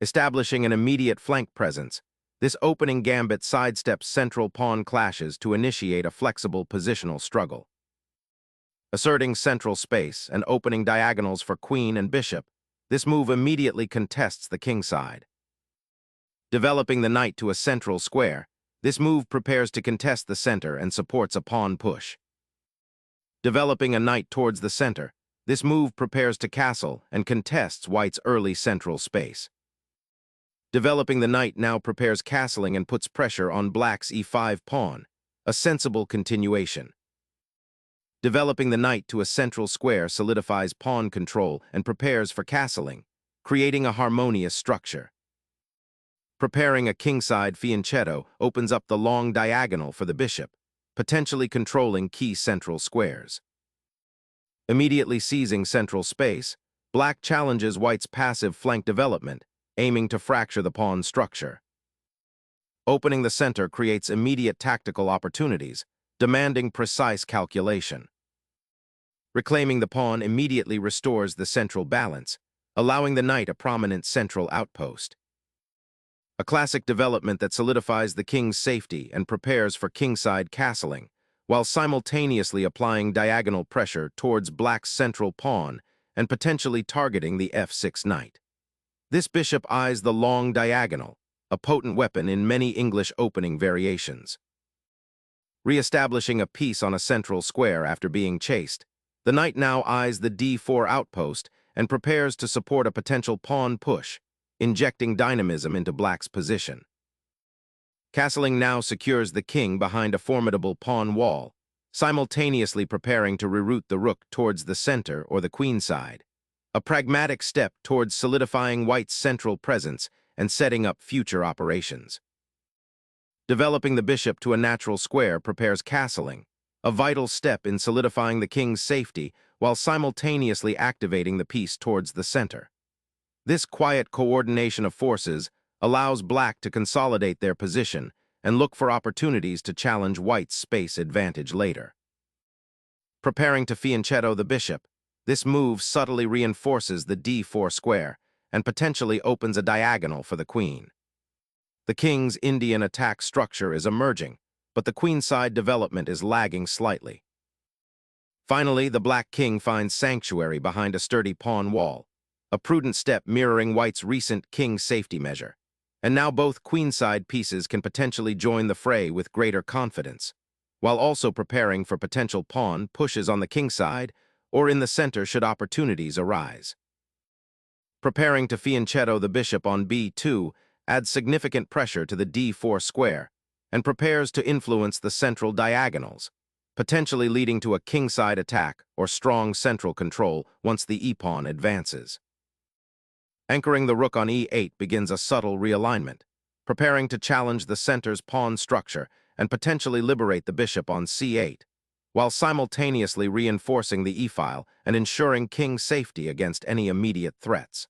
Establishing an immediate flank presence, this opening gambit sidesteps central pawn clashes to initiate a flexible positional struggle. Asserting central space and opening diagonals for queen and bishop, this move immediately contests the king side. Developing the knight to a central square, this move prepares to contest the center and supports a pawn push. Developing a knight towards the center, this move prepares to castle and contests white's early central space. Developing the knight now prepares castling and puts pressure on black's e5 pawn, a sensible continuation. Developing the knight to a central square solidifies pawn control and prepares for castling, creating a harmonious structure. Preparing a kingside fianchetto opens up the long diagonal for the bishop, potentially controlling key central squares. Immediately seizing central space, black challenges white's passive flank development, aiming to fracture the pawn structure. Opening the center creates immediate tactical opportunities, demanding precise calculation. Reclaiming the pawn immediately restores the central balance, allowing the knight a prominent central outpost. A classic development that solidifies the king's safety and prepares for kingside castling, while simultaneously applying diagonal pressure towards black's central pawn and potentially targeting the f6 knight. This bishop eyes the long diagonal, a potent weapon in many English opening variations. Re-establishing a piece on a central square after being chased, the knight now eyes the d4 outpost and prepares to support a potential pawn push, injecting dynamism into black's position. Castling now secures the king behind a formidable pawn wall, simultaneously preparing to reroute the rook towards the center or the queen side, a pragmatic step towards solidifying white's central presence and setting up future operations. Developing the bishop to a natural square prepares castling, a vital step in solidifying the king's safety while simultaneously activating the piece towards the center. This quiet coordination of forces allows black to consolidate their position and look for opportunities to challenge white's space advantage later. Preparing to fianchetto the bishop, this move subtly reinforces the d4 square and potentially opens a diagonal for the queen. The king's Indian attack structure is emerging, but the queenside development is lagging slightly. Finally, the black king finds sanctuary behind a sturdy pawn wall, a prudent step mirroring white's recent king safety measure. And now both queenside pieces can potentially join the fray with greater confidence, while also preparing for potential pawn pushes on the king side or in the center should opportunities arise. Preparing to fianchetto the bishop on b2 adds significant pressure to the d4 square and prepares to influence the central diagonals, potentially leading to a kingside attack or strong central control once the e-pawn advances. Anchoring the rook on e8 begins a subtle realignment, preparing to challenge the center's pawn structure and potentially liberate the bishop on c8, while simultaneously reinforcing the e-file and ensuring king safety against any immediate threats.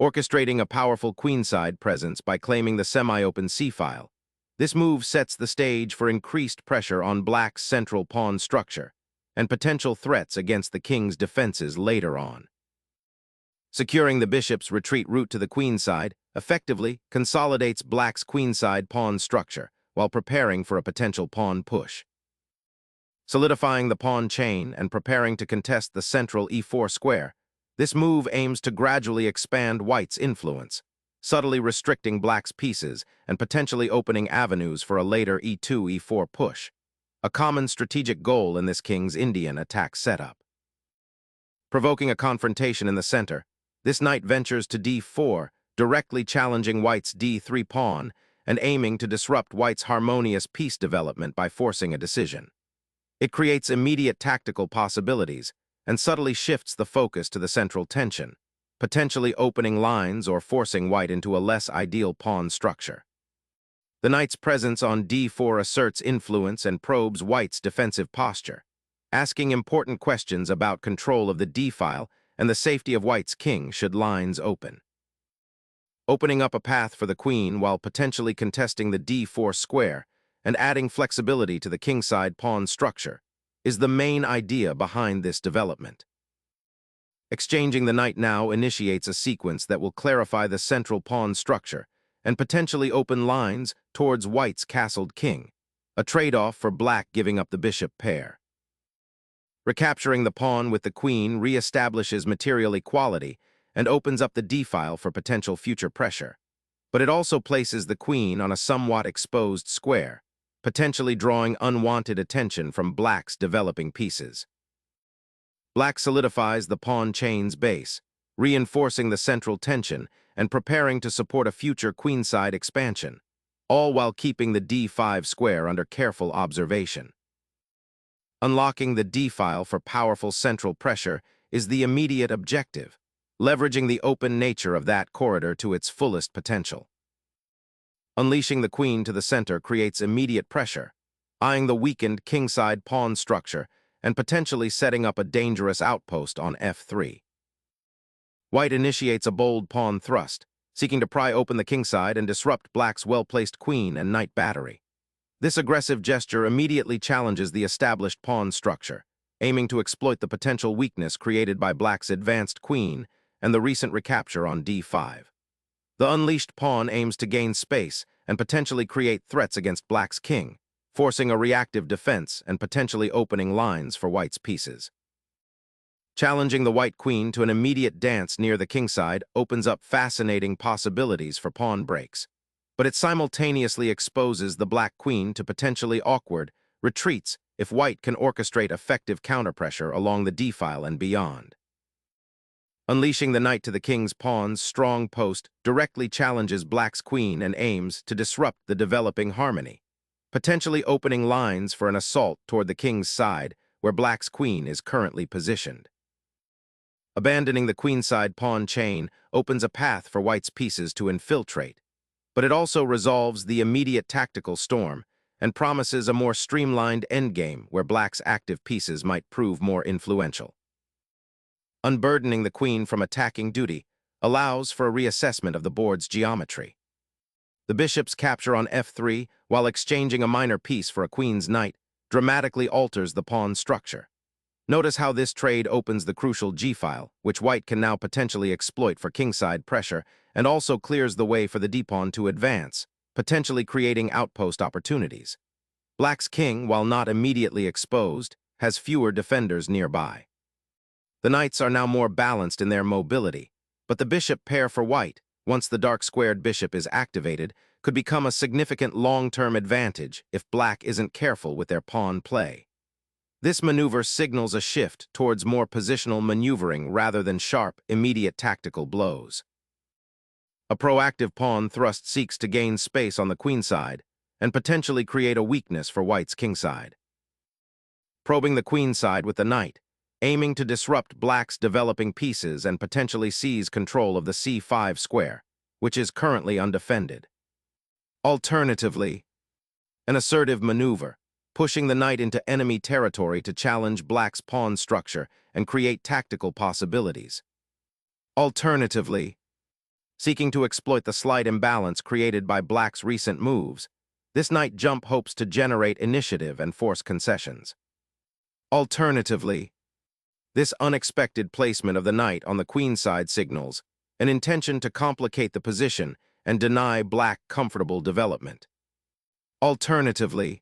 Orchestrating a powerful queenside presence by claiming the semi-open c-file, this move sets the stage for increased pressure on black's central pawn structure and potential threats against the king's defenses later on. Securing the bishop's retreat route to the queenside effectively consolidates black's queenside pawn structure while preparing for a potential pawn push. Solidifying the pawn chain and preparing to contest the central e4 square, this move aims to gradually expand white's influence, subtly restricting black's pieces and potentially opening avenues for a later e2-e4 push, a common strategic goal in this king's Indian attack setup. Provoking a confrontation in the center, this knight ventures to d4, directly challenging white's d3 pawn and aiming to disrupt white's harmonious piece development by forcing a decision. It creates immediate tactical possibilities and subtly shifts the focus to the central tension, potentially opening lines or forcing white into a less ideal pawn structure. The knight's presence on d4 asserts influence and probes white's defensive posture, asking important questions about control of the d-file and the safety of white's king should lines open. Opening up a path for the queen while potentially contesting the d4 square and adding flexibility to the kingside pawn structure is the main idea behind this development. Exchanging the knight now initiates a sequence that will clarify the central pawn structure and potentially open lines towards white's castled king, a trade-off for black giving up the bishop pair. Recapturing the pawn with the queen re-establishes material equality and opens up the d-file for potential future pressure. But it also places the queen on a somewhat exposed square, potentially drawing unwanted attention from black's developing pieces. Black solidifies the pawn chain's base, reinforcing the central tension and preparing to support a future queenside expansion, all while keeping the d5 square under careful observation. Unlocking the d-file for powerful central pressure is the immediate objective, leveraging the open nature of that corridor to its fullest potential. Unleashing the queen to the center creates immediate pressure, eyeing the weakened kingside pawn structure and potentially setting up a dangerous outpost on f3. White initiates a bold pawn thrust, seeking to pry open the kingside and disrupt black's well-placed queen and knight battery. This aggressive gesture immediately challenges the established pawn structure, aiming to exploit the potential weakness created by black's advanced queen and the recent recapture on d5. The unleashed pawn aims to gain space and potentially create threats against black's king, forcing a reactive defense and potentially opening lines for white's pieces. Challenging the white queen to an immediate dance near the kingside opens up fascinating possibilities for pawn breaks, but it simultaneously exposes the black queen to potentially awkward retreats if white can orchestrate effective counterpressure along the d-file and beyond. Unleashing the knight to the king's pawn's strong post directly challenges black's queen and aims to disrupt the developing harmony, potentially opening lines for an assault toward the king's side where black's queen is currently positioned. Abandoning the queenside pawn chain opens a path for white's pieces to infiltrate, but it also resolves the immediate tactical storm and promises a more streamlined endgame where black's active pieces might prove more influential. Unburdening the queen from attacking duty allows for a reassessment of the board's geometry. The bishop's capture on f3, while exchanging a minor piece for a queen's knight, dramatically alters the pawn structure. Notice how this trade opens the crucial g-file, which white can now potentially exploit for kingside pressure, and also clears the way for the d-pawn to advance, potentially creating outpost opportunities. Black's king, while not immediately exposed, has fewer defenders nearby. The knights are now more balanced in their mobility, but the bishop pair for white, once the dark-squared bishop is activated, could become a significant long-term advantage if black isn't careful with their pawn play. This maneuver signals a shift towards more positional maneuvering rather than sharp, immediate tactical blows. A proactive pawn thrust seeks to gain space on the queenside and potentially create a weakness for white's kingside. Probing the queenside with the knight, aiming to disrupt black's developing pieces and potentially seize control of the c5 square, which is currently undefended. Alternatively, an assertive maneuver, pushing the knight into enemy territory to challenge black's pawn structure and create tactical possibilities. Alternatively, seeking to exploit the slight imbalance created by black's recent moves, this knight jump hopes to generate initiative and force concessions. Alternatively, this unexpected placement of the knight on the queenside signals an intention to complicate the position and deny black comfortable development. Alternatively,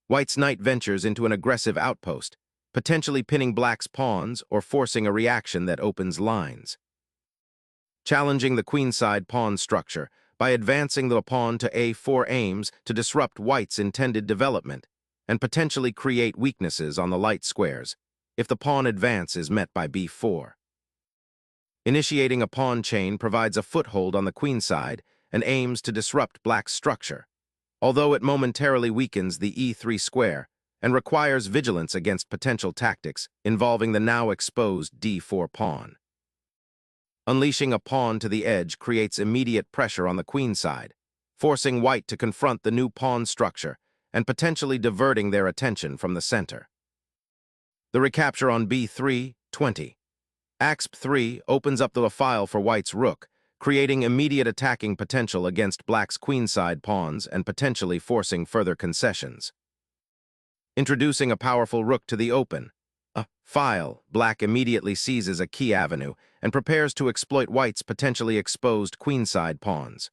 white's knight ventures into an aggressive outpost, potentially pinning black's pawns or forcing a reaction that opens lines. Challenging the queenside pawn structure by advancing the pawn to a4 aims to disrupt white's intended development and potentially create weaknesses on the light squares if the pawn advance is met by b4. Initiating a pawn chain provides a foothold on the queenside and aims to disrupt black's structure, although it momentarily weakens the e3 square and requires vigilance against potential tactics involving the now exposed d4 pawn. Unleashing a pawn to the edge creates immediate pressure on the queenside, forcing white to confront the new pawn structure and potentially diverting their attention from the center. The recapture on b3, 20. Axp3 opens up the file for white's rook, creating immediate attacking potential against black's queenside pawns and potentially forcing further concessions. Introducing a powerful rook to the open, File, black immediately seizes a key avenue and prepares to exploit white's potentially exposed queenside pawns.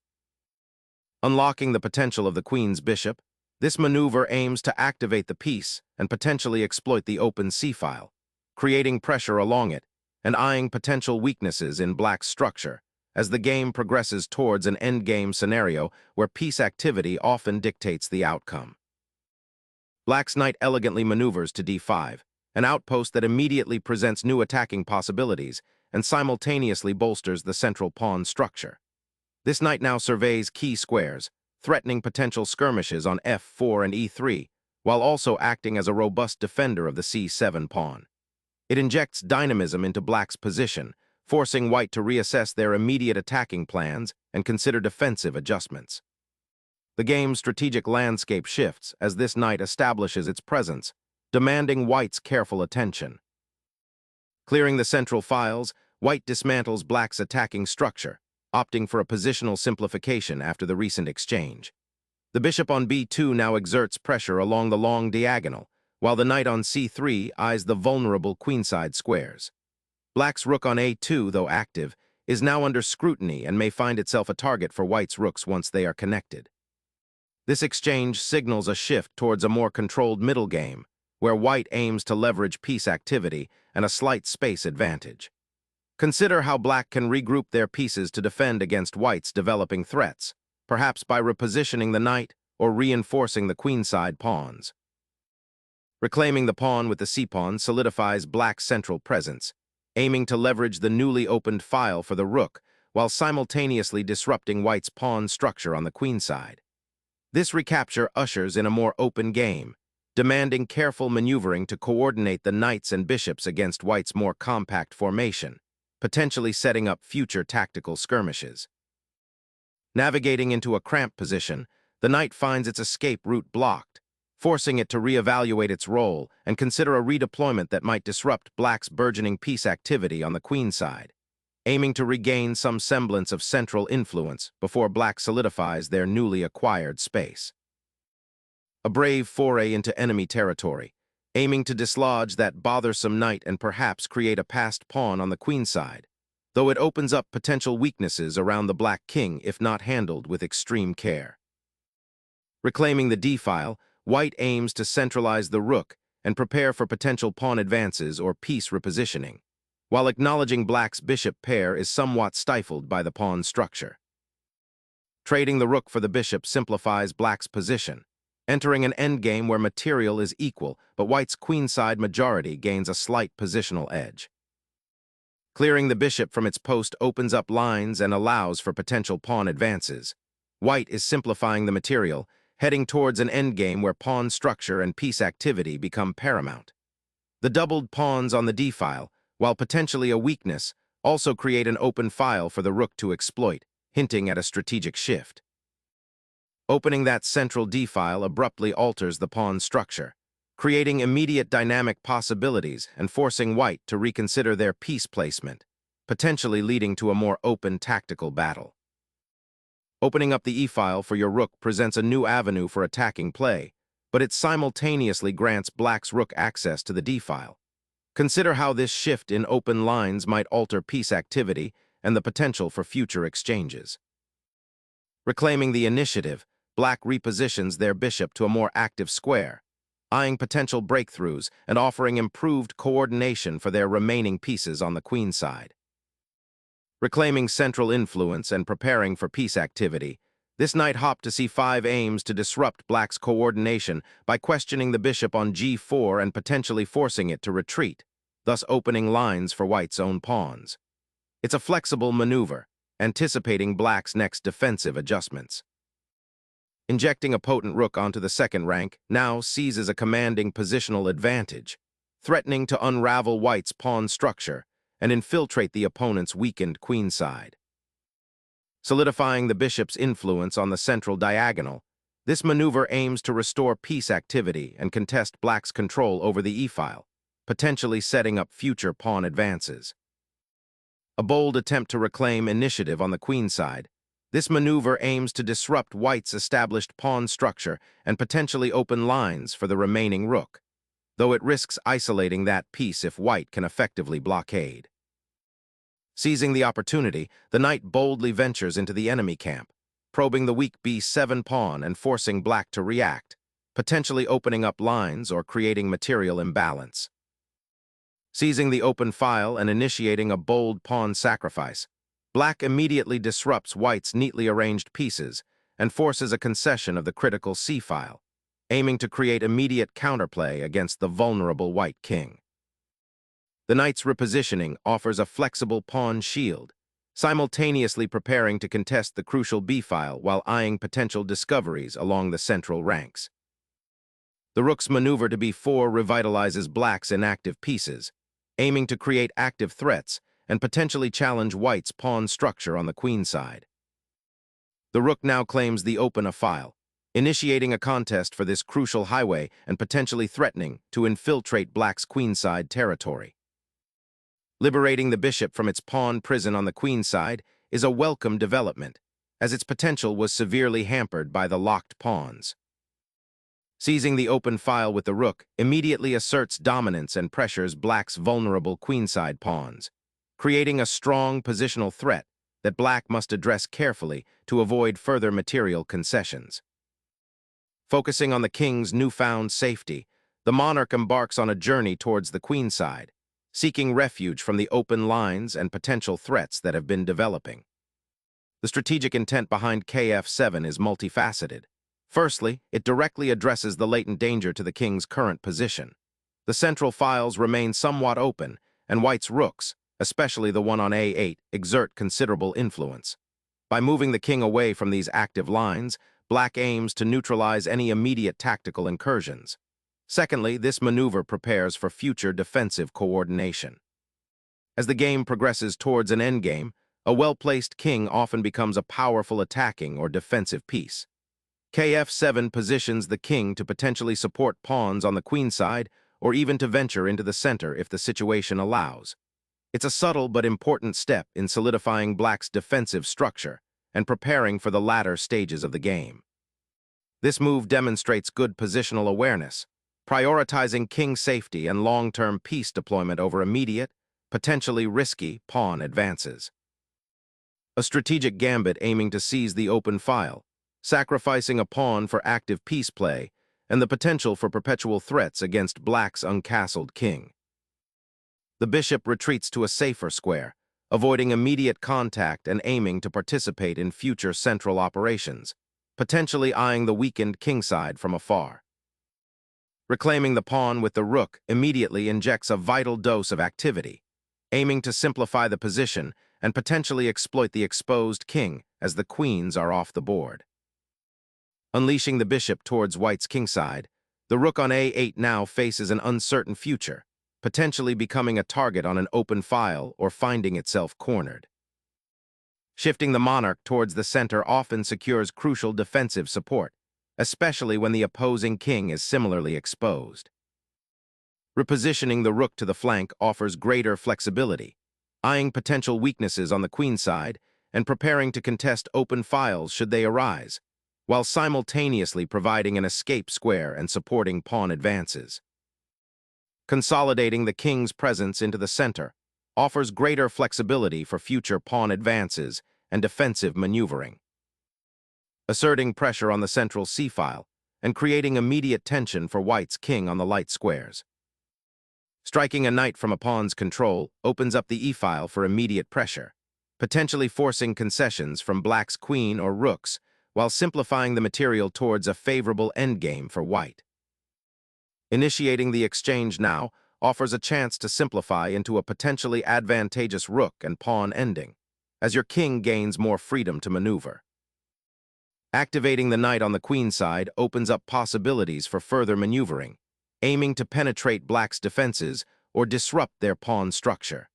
Unlocking the potential of the queen's bishop, this maneuver aims to activate the piece and potentially exploit the open c-file, creating pressure along it and eyeing potential weaknesses in black's structure as the game progresses towards an endgame scenario where piece activity often dictates the outcome. Black's knight elegantly maneuvers to d5, an outpost that immediately presents new attacking possibilities and simultaneously bolsters the central pawn structure. This knight now surveys key squares, threatening potential skirmishes on f4 and e3, while also acting as a robust defender of the c7 pawn. It injects dynamism into black's position, forcing white to reassess their immediate attacking plans and consider defensive adjustments. The game's strategic landscape shifts as this knight establishes its presence, demanding white's careful attention. Clearing the central files, white dismantles black's attacking structure, opting for a positional simplification after the recent exchange. The bishop on b2 now exerts pressure along the long diagonal, while the knight on c3 eyes the vulnerable queenside squares. Black's rook on a2, though active, is now under scrutiny and may find itself a target for white's rooks once they are connected. This exchange signals a shift towards a more controlled middle game, where white aims to leverage piece activity and a slight space advantage. Consider how black can regroup their pieces to defend against white's developing threats, perhaps by repositioning the knight or reinforcing the queenside pawns. Reclaiming the pawn with the c-pawn solidifies black's central presence, aiming to leverage the newly opened file for the rook while simultaneously disrupting white's pawn structure on the queenside. This recapture ushers in a more open game, demanding careful maneuvering to coordinate the knights and bishops against white's more compact formation, potentially setting up future tactical skirmishes. Navigating into a cramped position, the knight finds its escape route blocked, forcing it to reevaluate its role and consider a redeployment that might disrupt black's burgeoning piece activity on the queenside, aiming to regain some semblance of central influence before black solidifies their newly acquired space. A brave foray into enemy territory, aiming to dislodge that bothersome knight and perhaps create a passed pawn on the queenside, though it opens up potential weaknesses around the black king if not handled with extreme care. Reclaiming the d-file, white aims to centralize the rook and prepare for potential pawn advances or piece repositioning, while acknowledging black's bishop pair is somewhat stifled by the pawn structure. Trading the rook for the bishop simplifies black's position, entering an endgame where material is equal, but white's queenside majority gains a slight positional edge. Clearing the bishop from its post opens up lines and allows for potential pawn advances. White is simplifying the material, heading towards an endgame where pawn structure and piece activity become paramount. The doubled pawns on the d-file, while potentially a weakness, also create an open file for the rook to exploit, hinting at a strategic shift. Opening that central d-file abruptly alters the pawn structure, creating immediate dynamic possibilities and forcing white to reconsider their piece placement, potentially leading to a more open tactical battle. Opening up the e-file for your rook presents a new avenue for attacking play, but it simultaneously grants black's rook access to the d-file. Consider how this shift in open lines might alter piece activity and the potential for future exchanges. Reclaiming the initiative, black repositions their bishop to a more active square, eyeing potential breakthroughs and offering improved coordination for their remaining pieces on the queenside. Reclaiming central influence and preparing for piece activity, this knight hop to c5 aims to disrupt black's coordination by questioning the bishop on g4 and potentially forcing it to retreat, thus opening lines for white's own pawns. It's a flexible maneuver, anticipating black's next defensive adjustments. Injecting a potent rook onto the second rank now seizes a commanding positional advantage, threatening to unravel white's pawn structure and infiltrate the opponent's weakened queenside. Solidifying the bishop's influence on the central diagonal, this maneuver aims to restore piece activity and contest black's control over the e-file, potentially setting up future pawn advances. A bold attempt to reclaim initiative on the queenside, this maneuver aims to disrupt white's established pawn structure and potentially open lines for the remaining rook. though it risks isolating that piece if white can effectively blockade. Seizing the opportunity, the knight boldly ventures into the enemy camp, probing the weak b7 pawn and forcing black to react, potentially opening up lines or creating material imbalance. Seizing the open file and initiating a bold pawn sacrifice, black immediately disrupts white's neatly arranged pieces and forces a concession of the critical c-file, aiming to create immediate counterplay against the vulnerable white king. The knight's repositioning offers a flexible pawn shield, simultaneously preparing to contest the crucial b-file while eyeing potential discoveries along the central ranks. The rook's maneuver to b4 revitalizes black's inactive pieces, aiming to create active threats and potentially challenge white's pawn structure on the queen side. The rook now claims the open file, initiating a contest for this crucial highway and potentially threatening to infiltrate black's queenside territory. Liberating the bishop from its pawn prison on the queenside is a welcome development, as its potential was severely hampered by the locked pawns. Seizing the open file with the rook immediately asserts dominance and pressures black's vulnerable queenside pawns, creating a strong positional threat that black must address carefully to avoid further material concessions. Focusing on the king's newfound safety, the monarch embarks on a journey towards the queenside, seeking refuge from the open lines and potential threats that have been developing. The strategic intent behind kf7 is multifaceted. Firstly, it directly addresses the latent danger to the king's current position. The central files remain somewhat open, and white's rooks, especially the one on a8, exert considerable influence. By moving the king away from these active lines, black aims to neutralize any immediate tactical incursions. Secondly, this maneuver prepares for future defensive coordination. As the game progresses towards an endgame, a well-placed king often becomes a powerful attacking or defensive piece. kf7 positions the king to potentially support pawns on the queenside or even to venture into the center if the situation allows. It's a subtle but important step in solidifying black's defensive structure and preparing for the latter stages of the game. This move demonstrates good positional awareness, prioritizing king safety and long-term piece deployment over immediate, potentially risky pawn advances. A strategic gambit aiming to seize the open file, sacrificing a pawn for active piece play, and the potential for perpetual threats against black's uncastled king. The bishop retreats to a safer square, avoiding immediate contact and aiming to participate in future central operations, potentially eyeing the weakened kingside from afar. Reclaiming the pawn with the rook immediately injects a vital dose of activity, aiming to simplify the position and potentially exploit the exposed king as the queens are off the board. Unleashing the bishop towards white's kingside, the rook on a8 now faces an uncertain future, potentially becoming a target on an open file or finding itself cornered. Shifting the monarch towards the center often secures crucial defensive support, especially when the opposing king is similarly exposed. Repositioning the rook to the flank offers greater flexibility, eyeing potential weaknesses on the queenside and preparing to contest open files should they arise, while simultaneously providing an escape square and supporting pawn advances. Consolidating the king's presence into the center offers greater flexibility for future pawn advances and defensive maneuvering. Asserting pressure on the central c-file and creating immediate tension for white's king on the light squares. Striking a knight from a pawn's control opens up the e-file for immediate pressure, potentially forcing concessions from black's queen or rooks while simplifying the material towards a favorable endgame for white. Initiating the exchange now offers a chance to simplify into a potentially advantageous rook and pawn ending, as your king gains more freedom to maneuver. Activating the knight on the queen side opens up possibilities for further maneuvering, aiming to penetrate black's defenses or disrupt their pawn structure.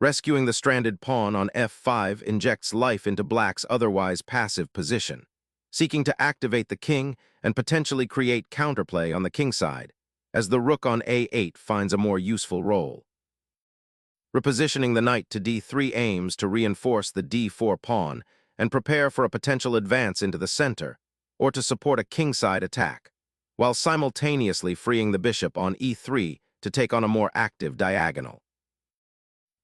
Rescuing the stranded pawn on f5 injects life into black's otherwise passive position, seeking to activate the king and potentially create counterplay on the kingside, as the rook on a8 finds a more useful role. Repositioning the knight to d3 aims to reinforce the d4 pawn and prepare for a potential advance into the center, or to support a kingside attack, while simultaneously freeing the bishop on e3 to take on a more active diagonal.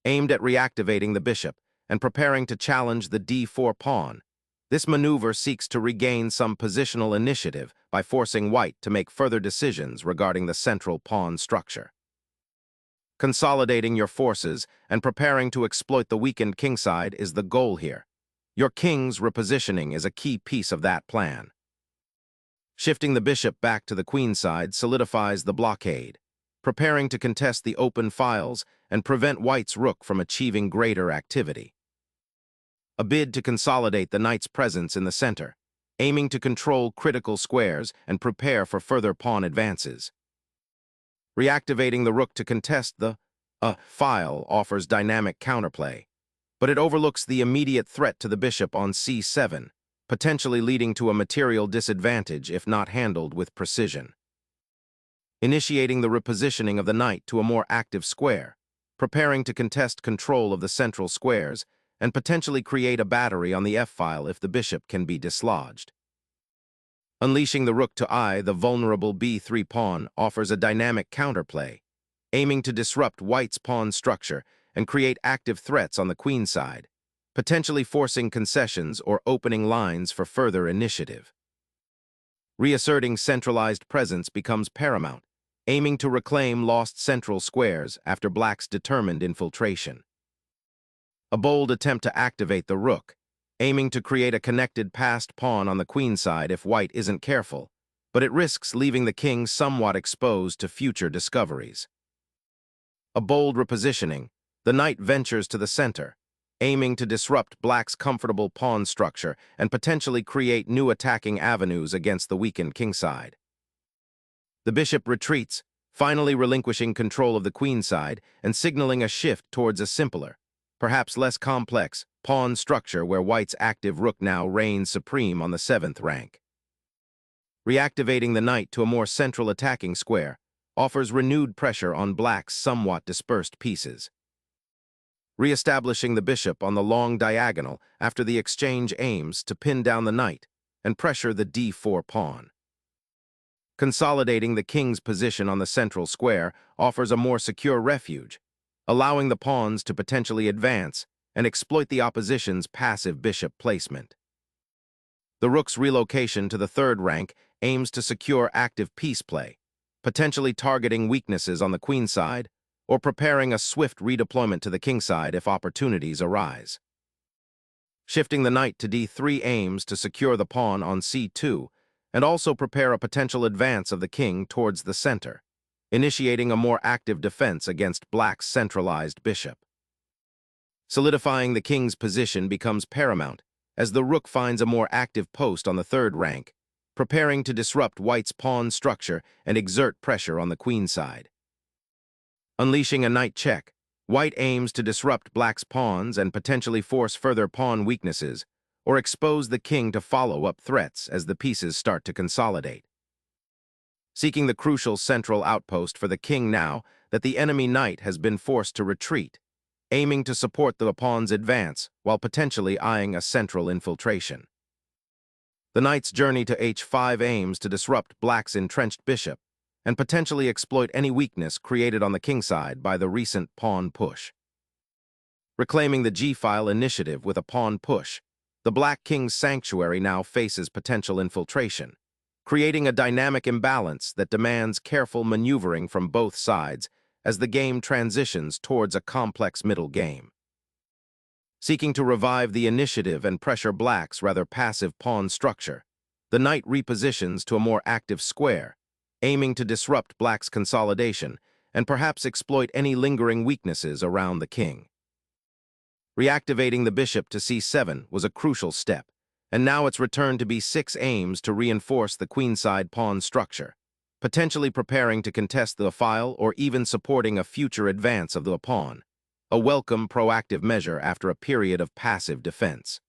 Aimed at reactivating the bishop and preparing to challenge the d4 pawn, this maneuver seeks to regain some positional initiative by forcing white to make further decisions regarding the central pawn structure. Consolidating your forces and preparing to exploit the weakened kingside is the goal here. Your king's repositioning is a key piece of that plan. Shifting the bishop back to the queenside solidifies the blockade, preparing to contest the open files and prevent white's rook from achieving greater activity. A bid to consolidate the knight's presence in the center, aiming to control critical squares and prepare for further pawn advances. Reactivating the rook to contest the file offers dynamic counterplay, but it overlooks the immediate threat to the bishop on c7, potentially leading to a material disadvantage if not handled with precision. Initiating the repositioning of the knight to a more active square, preparing to contest control of the central squares, and potentially create a battery on the f-file if the bishop can be dislodged. Unleashing the rook to the vulnerable b3 pawn offers a dynamic counterplay, aiming to disrupt white's pawn structure and create active threats on the queenside, potentially forcing concessions or opening lines for further initiative. Reasserting centralized presence becomes paramount, aiming to reclaim lost central squares after black's determined infiltration. A bold attempt to activate the rook, aiming to create a connected passed pawn on the queenside if white isn't careful, but it risks leaving the king somewhat exposed to future discoveries. A bold repositioning, the knight ventures to the center, aiming to disrupt black's comfortable pawn structure and potentially create new attacking avenues against the weakened kingside. The bishop retreats, finally relinquishing control of the queenside and signaling a shift towards a simpler, perhaps less complex, pawn structure where white's active rook now reigns supreme on the 7th rank. Reactivating the knight to a more central attacking square offers renewed pressure on black's somewhat dispersed pieces. Re-establishing the bishop on the long diagonal after the exchange aims to pin down the knight and pressure the d4 pawn. Consolidating the king's position on the central square offers a more secure refuge, allowing the pawns to potentially advance and exploit the opposition's passive bishop placement. The rook's relocation to the 3rd rank aims to secure active piece play, potentially targeting weaknesses on the queenside or preparing a swift redeployment to the kingside if opportunities arise. Shifting the knight to d3 aims to secure the pawn on c2 and also prepare a potential advance of the king towards the center, initiating a more active defense against black's centralized bishop. Solidifying the king's position becomes paramount as the rook finds a more active post on the 3rd rank, preparing to disrupt white's pawn structure and exert pressure on the queenside. Unleashing a knight check, white aims to disrupt black's pawns and potentially force further pawn weaknesses or expose the king to follow-up threats as the pieces start to consolidate. Seeking the crucial central outpost for the king now that the enemy knight has been forced to retreat, aiming to support the pawn's advance while potentially eyeing a central infiltration. The knight's journey to h5 aims to disrupt black's entrenched bishop and potentially exploit any weakness created on the kingside by the recent pawn push. Reclaiming the g-file initiative with a pawn push, the black king's sanctuary now faces potential infiltration, creating a dynamic imbalance that demands careful maneuvering from both sides as the game transitions towards a complex middle game. Seeking to revive the initiative and pressure black's rather passive pawn structure, the knight repositions to a more active square, aiming to disrupt black's consolidation and perhaps exploit any lingering weaknesses around the king. Reactivating the bishop to c7 was a crucial step, and now its return to b6 aims to reinforce the queenside pawn structure, potentially preparing to contest the file or even supporting a future advance of the pawn, a welcome proactive measure after a period of passive defense.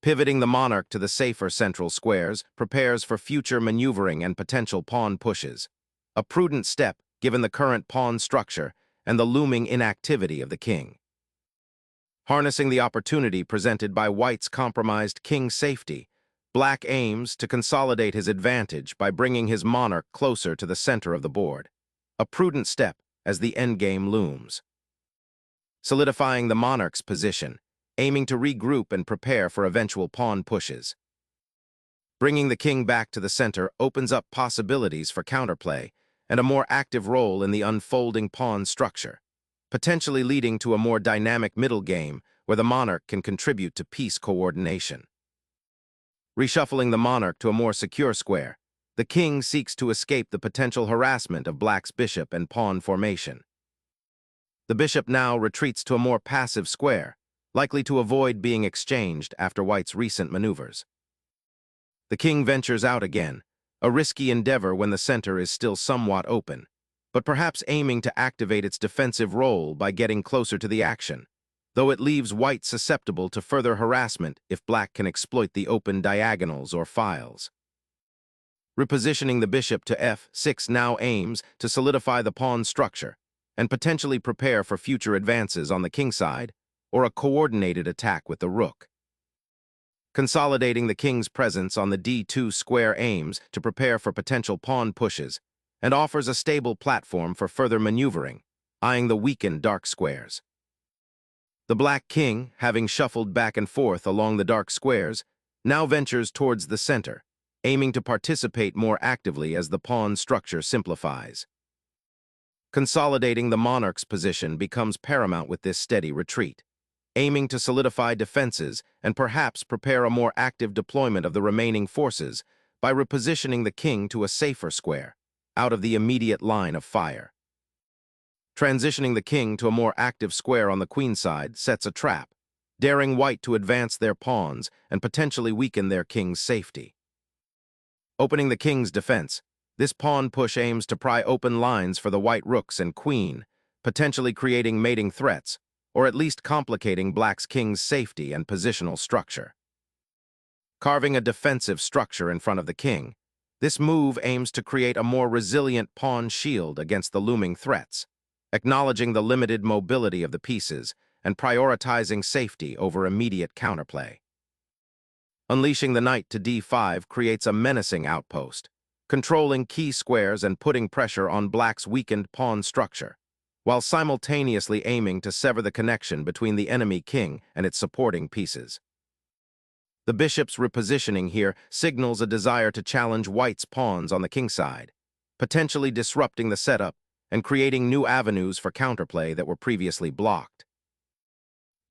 Pivoting the monarch to the safer central squares prepares for future maneuvering and potential pawn pushes, a prudent step given the current pawn structure and the looming inactivity of the king. Harnessing the opportunity presented by white's compromised king safety, Black aims to consolidate his advantage by bringing his monarch closer to the center of the board, a prudent step as the endgame looms. Solidifying the monarch's position, aiming to regroup and prepare for eventual pawn pushes. Bringing the king back to the center opens up possibilities for counterplay and a more active role in the unfolding pawn structure, potentially leading to a more dynamic middle game where the monarch can contribute to piece coordination. Reshuffling the monarch to a more secure square, the king seeks to escape the potential harassment of black's bishop and pawn formation. The bishop now retreats to a more passive square, likely to avoid being exchanged after white's recent maneuvers. The king ventures out again, a risky endeavor when the center is still somewhat open, but perhaps aiming to activate its defensive role by getting closer to the action, though it leaves white susceptible to further harassment if black can exploit the open diagonals or files. Repositioning the bishop to f6 now aims to solidify the pawn structure and potentially prepare for future advances on the king side or a coordinated attack with the rook. Consolidating the king's presence on the d2 square aims to prepare for potential pawn pushes and offers a stable platform for further maneuvering, eyeing the weakened dark squares. The black king, having shuffled back and forth along the dark squares, now ventures towards the center, aiming to participate more actively as the pawn structure simplifies. Consolidating the monarch's position becomes paramount with this steady retreat, aiming to solidify defenses and perhaps prepare a more active deployment of the remaining forces by repositioning the king to a safer square, out of the immediate line of fire. Transitioning the king to a more active square on the queen side sets a trap, daring white to advance their pawns and potentially weaken their king's safety. Opening the king's defense, this pawn push aims to pry open lines for the white rooks and queen, potentially creating mating threats, or at least complicating black's king's safety and positional structure. Carving a defensive structure in front of the king, this move aims to create a more resilient pawn shield against the looming threats, acknowledging the limited mobility of the pieces and prioritizing safety over immediate counterplay. Unleashing the knight to d5 creates a menacing outpost, controlling key squares and putting pressure on black's weakened pawn structure, while simultaneously aiming to sever the connection between the enemy king and its supporting pieces. The bishop's repositioning here signals a desire to challenge white's pawns on the king side, potentially disrupting the setup and creating new avenues for counterplay that were previously blocked.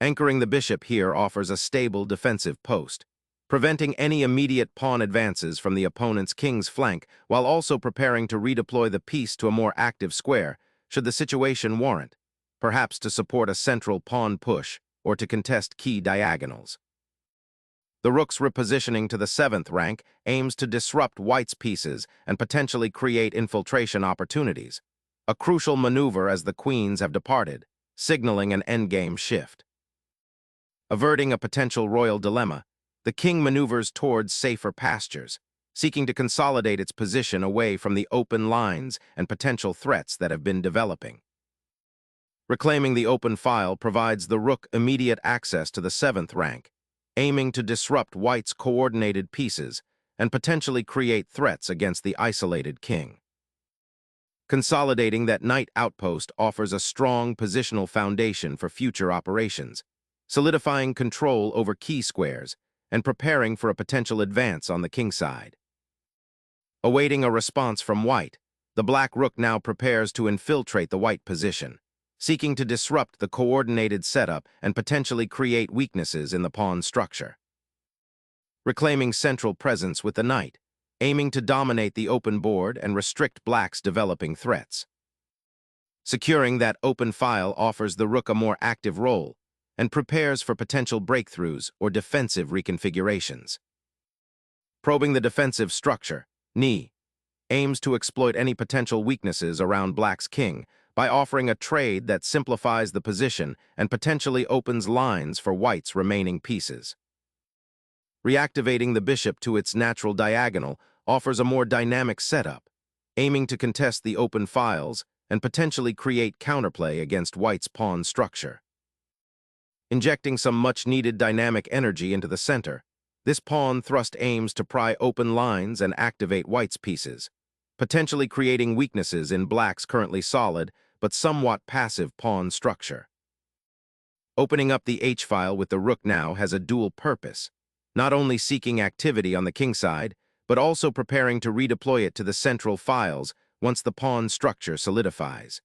Anchoring the bishop here offers a stable defensive post, preventing any immediate pawn advances from the opponent's king's flank while also preparing to redeploy the piece to a more active square should the situation warrant, perhaps to support a central pawn push or to contest key diagonals. The rook's repositioning to the 7th rank aims to disrupt white's pieces and potentially create infiltration opportunities, a crucial maneuver as the queens have departed, signaling an endgame shift. Averting a potential royal dilemma, the king maneuvers towards safer pastures, seeking to consolidate its position away from the open lines and potential threats that have been developing. Reclaiming the open file provides the rook immediate access to the 7th rank, aiming to disrupt white's coordinated pieces and potentially create threats against the isolated king. Consolidating that knight outpost offers a strong positional foundation for future operations, solidifying control over key squares and preparing for a potential advance on the king side. Awaiting a response from white, the black rook now prepares to infiltrate the white position, seeking to disrupt the coordinated setup and potentially create weaknesses in the pawn structure. Reclaiming central presence with the knight, aiming to dominate the open board and restrict black's developing threats. Securing that open file offers the rook a more active role and prepares for potential breakthroughs or defensive reconfigurations. Probing the defensive structure, Ni aims to exploit any potential weaknesses around black's king by offering a trade that simplifies the position and potentially opens lines for white's remaining pieces. Reactivating the bishop to its natural diagonal offers a more dynamic setup, aiming to contest the open files and potentially create counterplay against white's pawn structure. Injecting some much-needed dynamic energy into the center, This pawn thrust aims to pry open lines and activate white's pieces, potentially creating weaknesses in black's currently solid but somewhat passive pawn structure. Opening up the h-file with the rook now has a dual purpose, not only seeking activity on the king side, but also preparing to redeploy it to the central files once the pawn structure solidifies,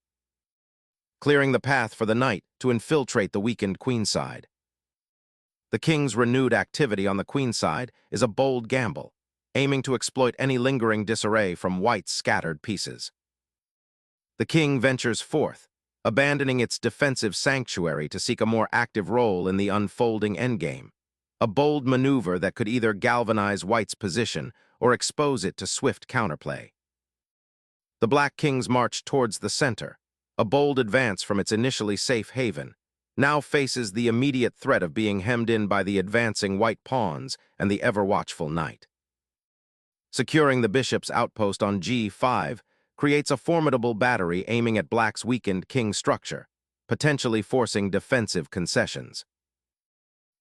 clearing the path for the knight to infiltrate the weakened queen side. The king's renewed activity on the queen side is a bold gamble, aiming to exploit any lingering disarray from white's scattered pieces. The king ventures forth, abandoning its defensive sanctuary to seek a more active role in the unfolding endgame, a bold maneuver that could either galvanize white's position or expose it to swift counterplay. The black king's march towards the center, a bold advance from its initially safe haven, now faces the immediate threat of being hemmed in by the advancing white pawns and the ever-watchful knight. Securing the bishop's outpost on g5 creates a formidable battery aiming at black's weakened king structure, potentially forcing defensive concessions.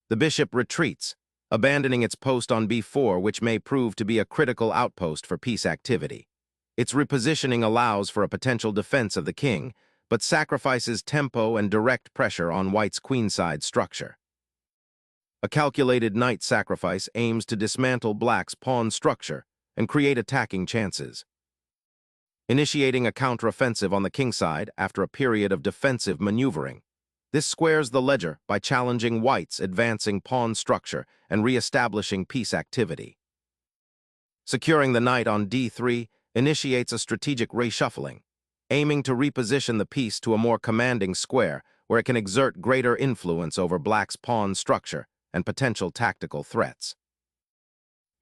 The bishop retreats, abandoning its post on b4, which may prove to be a critical outpost for peace activity. Its repositioning allows for a potential defense of the king, but sacrifices tempo and direct pressure on white's queenside structure. A calculated knight sacrifice aims to dismantle black's pawn structure and create attacking chances. Initiating a counteroffensive on the king side after a period of defensive maneuvering, this squares the ledger by challenging white's advancing pawn structure and re-establishing peace activity. Securing the knight on d3 initiates a strategic reshuffling, aiming to reposition the piece to a more commanding square where it can exert greater influence over black's pawn structure and potential tactical threats.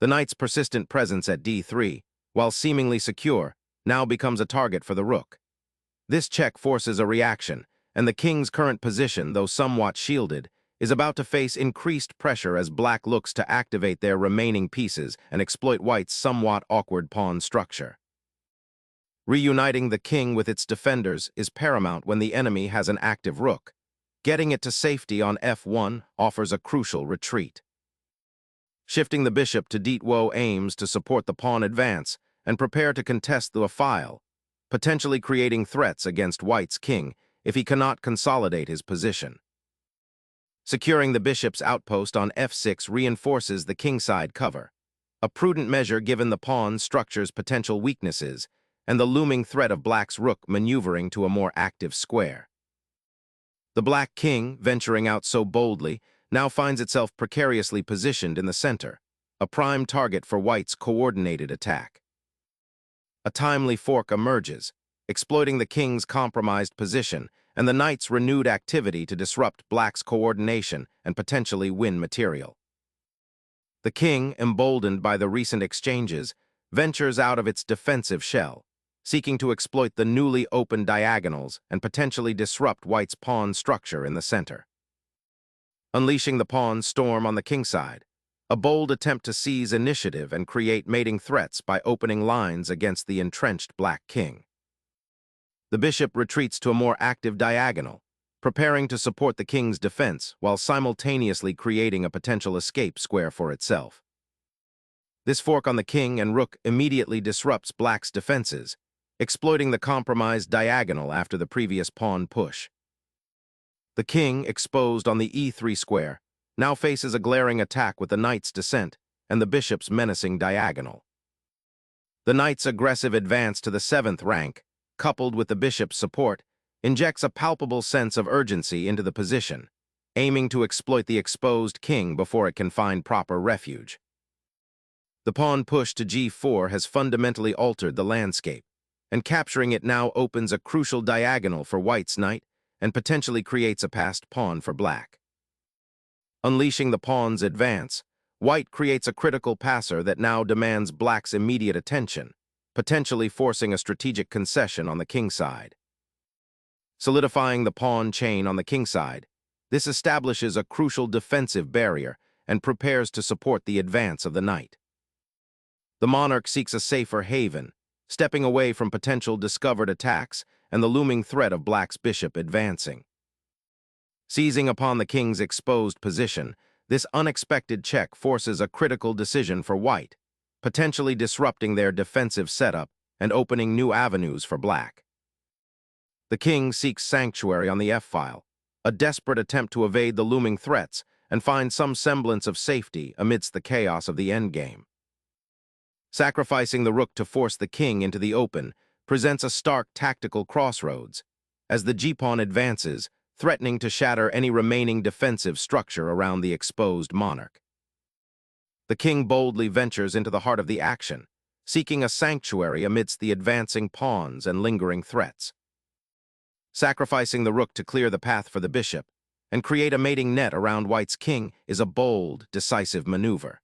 The knight's persistent presence at d3, while seemingly secure, now becomes a target for the rook. This check forces a reaction, and the king's current position, though somewhat shielded, is about to face increased pressure as black looks to activate their remaining pieces and exploit white's somewhat awkward pawn structure. Reuniting the king with its defenders is paramount when the enemy has an active rook. Getting it to safety on f1 offers a crucial retreat. Shifting the bishop to d2 aims to support the pawn advance and prepare to contest the file, potentially creating threats against white's king if he cannot consolidate his position. Securing the bishop's outpost on f6 reinforces the kingside cover, a prudent measure given the pawn structure's potential weaknesses and the looming threat of black's rook maneuvering to a more active square. The black king, venturing out so boldly, now finds itself precariously positioned in the center, a prime target for white's coordinated attack. A timely fork emerges, exploiting the king's compromised position and the knight's renewed activity to disrupt black's coordination and potentially win material. The king, emboldened by the recent exchanges, ventures out of its defensive shell, seeking to exploit the newly opened diagonals and potentially disrupt white's pawn structure in the center. Unleashing the pawn storm on the kingside, a bold attempt to seize initiative and create mating threats by opening lines against the entrenched black king. The bishop retreats to a more active diagonal, preparing to support the king's defense while simultaneously creating a potential escape square for itself. This fork on the king and rook immediately disrupts black's defenses, exploiting the compromised diagonal after the previous pawn push. The king, exposed on the e3 square, now faces a glaring attack with the knight's descent and the bishop's menacing diagonal. The knight's aggressive advance to the 7th rank, coupled with the bishop's support, injects a palpable sense of urgency into the position, aiming to exploit the exposed king before it can find proper refuge. The pawn push to g4 has fundamentally altered the landscape, and capturing it now opens a crucial diagonal for white's knight and potentially creates a passed pawn for black. Unleashing the pawn's advance, white creates a critical passer that now demands black's immediate attention, potentially forcing a strategic concession on the king side. Solidifying the pawn chain on the king side, this establishes a crucial defensive barrier and prepares to support the advance of the knight. The monarch seeks a safer haven, stepping away from potential discovered attacks and the looming threat of black's bishop advancing. Seizing upon the king's exposed position, This unexpected check forces a critical decision for white, potentially disrupting their defensive setup and opening new avenues for black. The king seeks sanctuary on the f-file, a desperate attempt to evade the looming threats and find some semblance of safety amidst the chaos of the endgame. Sacrificing the rook to force the king into the open presents a stark tactical crossroads, as the g-pawn advances, threatening to shatter any remaining defensive structure around the exposed monarch. The king boldly ventures into the heart of the action, seeking a sanctuary amidst the advancing pawns and lingering threats. Sacrificing the rook to clear the path for the bishop and create a mating net around white's king is a bold, decisive maneuver.